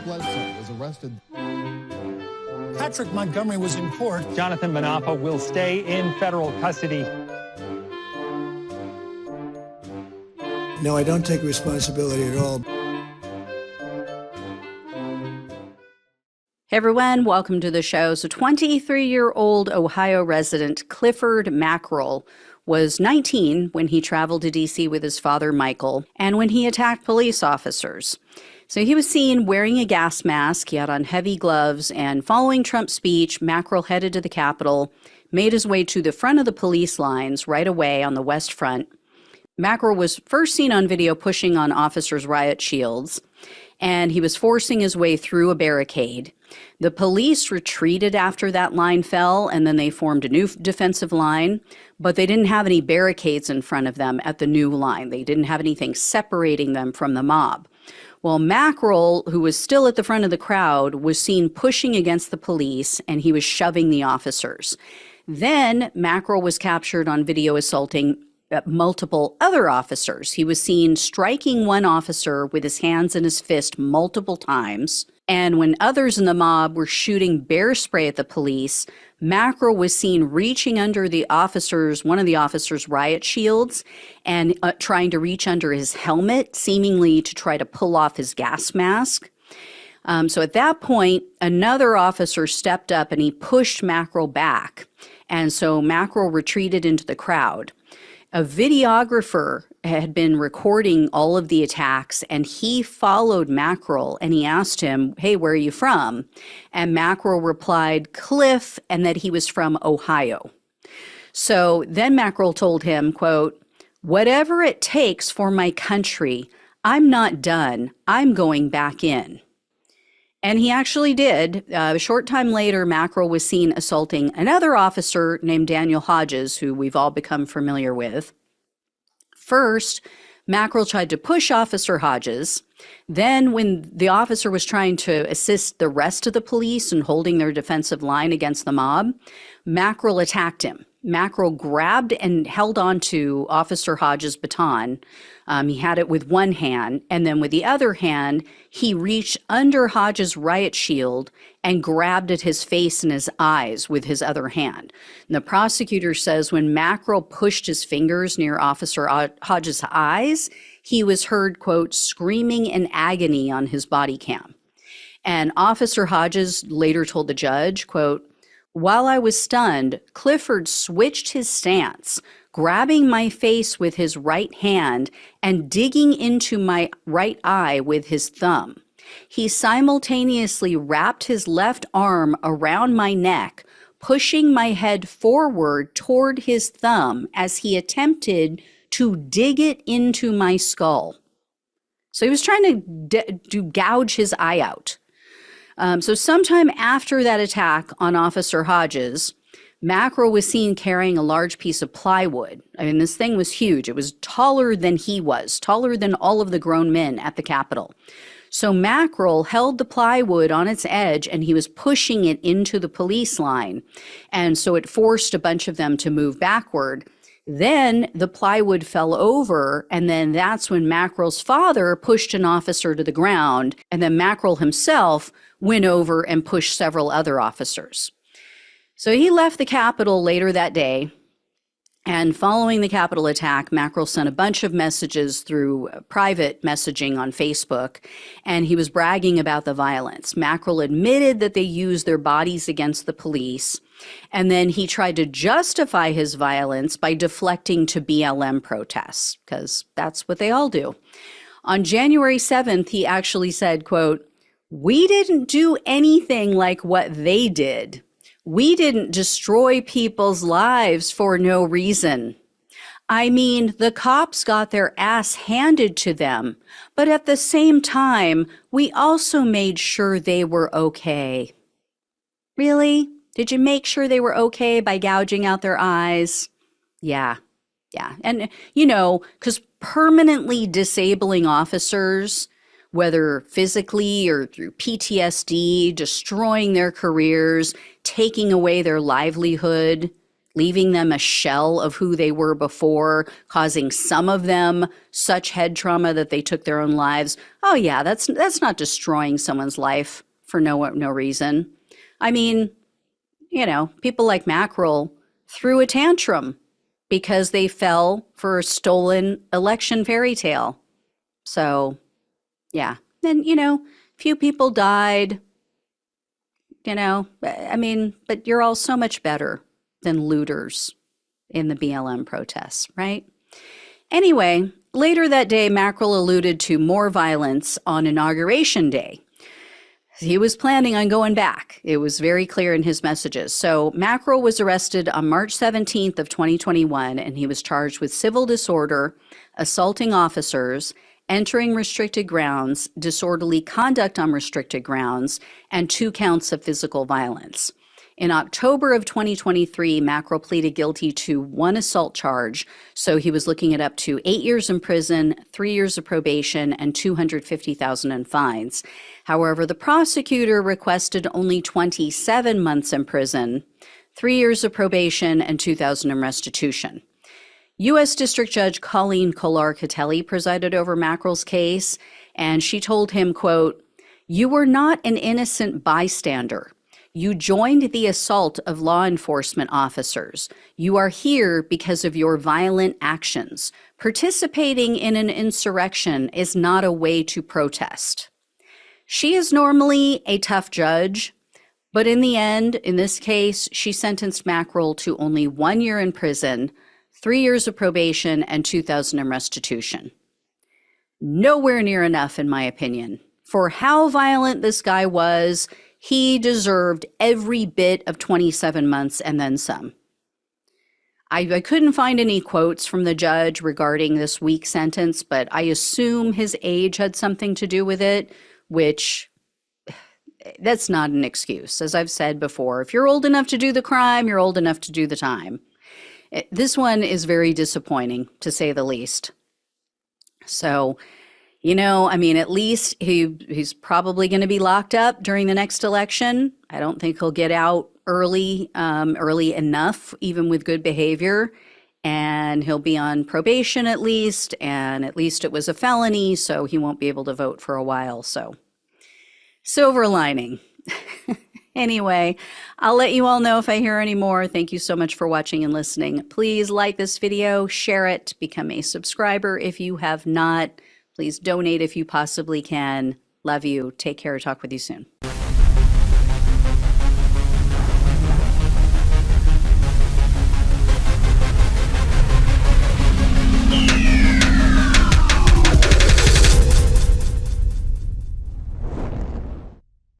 Bledsoe was arrested. Patrick Montgomery was in court. Jonathan Manapa will stay in federal custody. No, I don't take responsibility at all. Hey everyone, welcome to the show. So 23-year-old Ohio resident Clifford Mackrell was 19 when he traveled to D.C. with his father, Michael, and when he attacked police officers. So he was seen wearing a gas mask, he had on heavy gloves, and following Trump's speech, Mackrell headed to the Capitol, made his way to the front of the police lines right away on the West Front. Mackrell was first seen on video pushing on officers' riot shields, and he was forcing his way through a barricade. The police retreated after that line fell, and then they formed a new defensive line, but they didn't have any barricades in front of them at the new line. They didn't have anything separating them from the mob. Well, Mackrell, who was still at the front of the crowd, was seen pushing against the police, and he was shoving the officers. Then Mackrell was captured on video assaulting multiple other officers. He was seen striking one officer with his hands in his fist multiple times. And when others in the mob were shooting bear spray at the police, Mackrell was seen reaching under one of the officers' riot shields and trying to reach under his helmet, seemingly to try to pull off his gas mask. So at that point, another officer stepped up and he pushed Mackrell back. And so Mackrell retreated into the crowd. A videographer had been recording all of the attacks, and he followed Mackrell, and he asked him, "Hey, where are you from?" And Mackrell replied, "Cliff," and that he was from Ohio. So then Mackrell told him, quote, "Whatever it takes for my country, I'm not done. I'm going back in." And he actually did. A short time later, Mackrell was seen assaulting another officer named Daniel Hodges, who we've all become familiar with. First, Mackrell tried to push Officer Hodges. Then, when the officer was trying to assist the rest of the police in holding their defensive line against the mob, Mackrell attacked him. Mackrell grabbed and held on to Officer Hodges' baton. He had it with one hand, and then with the other hand, he reached under Hodges' riot shield and grabbed at his face and his eyes with his other hand. And the prosecutor says when Mackrell pushed his fingers near Officer Hodges' eyes, he was heard, quote, screaming in agony on his body cam. And Officer Hodges later told the judge, quote, "While I was stunned, Clifford switched his stance, grabbing my face with his right hand and digging into my right eye with his thumb. He simultaneously wrapped his left arm around my neck, pushing my head forward toward his thumb as he attempted to dig it into my skull." So he was trying to gouge his eye out. So sometime after that attack on Officer Hodges, Mackrell was seen carrying a large piece of plywood. I mean, this thing was huge. It was taller than he was, taller than all of the grown men at the Capitol. So Mackrell held the plywood on its edge and he was pushing it into the police line. And so it forced a bunch of them to move backward. Then the plywood fell over, and then that's when Mackrell's father pushed an officer to the ground, and then Mackrell himself went over and pushed several other officers. So he left the Capitol later that day, and following the Capitol attack, Mackrell sent a bunch of messages through private messaging on Facebook, and he was bragging about the violence. Mackrell admitted that they used their bodies against the police, and then he tried to justify his violence by deflecting to BLM protests, because that's what they all do. On January 7th, he actually said, quote, "We didn't do anything like what they did. We didn't destroy people's lives for no reason. I mean, the cops got their ass handed to them, but at the same time, we also made sure they were okay." Really? Did you make sure they were okay by gouging out their eyes? Yeah. And, because permanently disabling officers, whether physically or through PTSD, destroying their careers, taking away their livelihood, leaving them a shell of who they were before, causing some of them such head trauma that they took their own lives. Oh yeah, that's not destroying someone's life for no reason. I mean, you know, people like Mackerel threw a tantrum because they fell for a stolen election fairy tale. So, yeah. And, you know, few people died, you know, I mean, but you're all so much better than looters in the BLM protests, right? Anyway, later that day, Mackerel alluded to more violence on Inauguration Day. He was planning on going back. It was very clear in his messages. So Mackerel was arrested on March 17th of 2021, and he was charged with civil disorder, assaulting officers, entering restricted grounds, disorderly conduct on restricted grounds, and 2 counts of physical violence. In October of 2023, Mackerel pleaded guilty to 1 assault charge, so he was looking at up to 8 years in prison, 3 years of probation, and $250,000 in fines. However, the prosecutor requested only 27 months in prison, 3 years of probation, and $2,000 in restitution. U.S. District Judge Colleen Kolar-Catelli presided over Mackerel's case, and she told him, quote, "You were not an innocent bystander. You joined the assault of law enforcement officers. You are here because of your violent actions. Participating in an insurrection is not a way to protest." She is normally a tough judge, but in the end, in this case, she sentenced Mackerel to only 1 year in prison, 3 years of probation, and $2,000 in restitution. Nowhere near enough, in my opinion. For how violent this guy was, he deserved every bit of 27 months and then some. I couldn't find any quotes from the judge regarding this weak sentence, but I assume his age had something to do with it, which that's not an excuse. As I've said before, if you're old enough to do the crime, you're old enough to do the time. This one is very disappointing, to say the least. So, you know, I mean, at least he's probably going to be locked up during the next election. I don't think he'll get out early enough, even with good behavior. And he'll be on probation at least, and at least it was a felony, so he won't be able to vote for a while. So, silver lining. Anyway, I'll let you all know if I hear any more. Thank you so much for watching and listening. Please like this video, share it, become a subscriber if you have not. Please donate if you possibly can. Love you. Take care. Talk with you soon.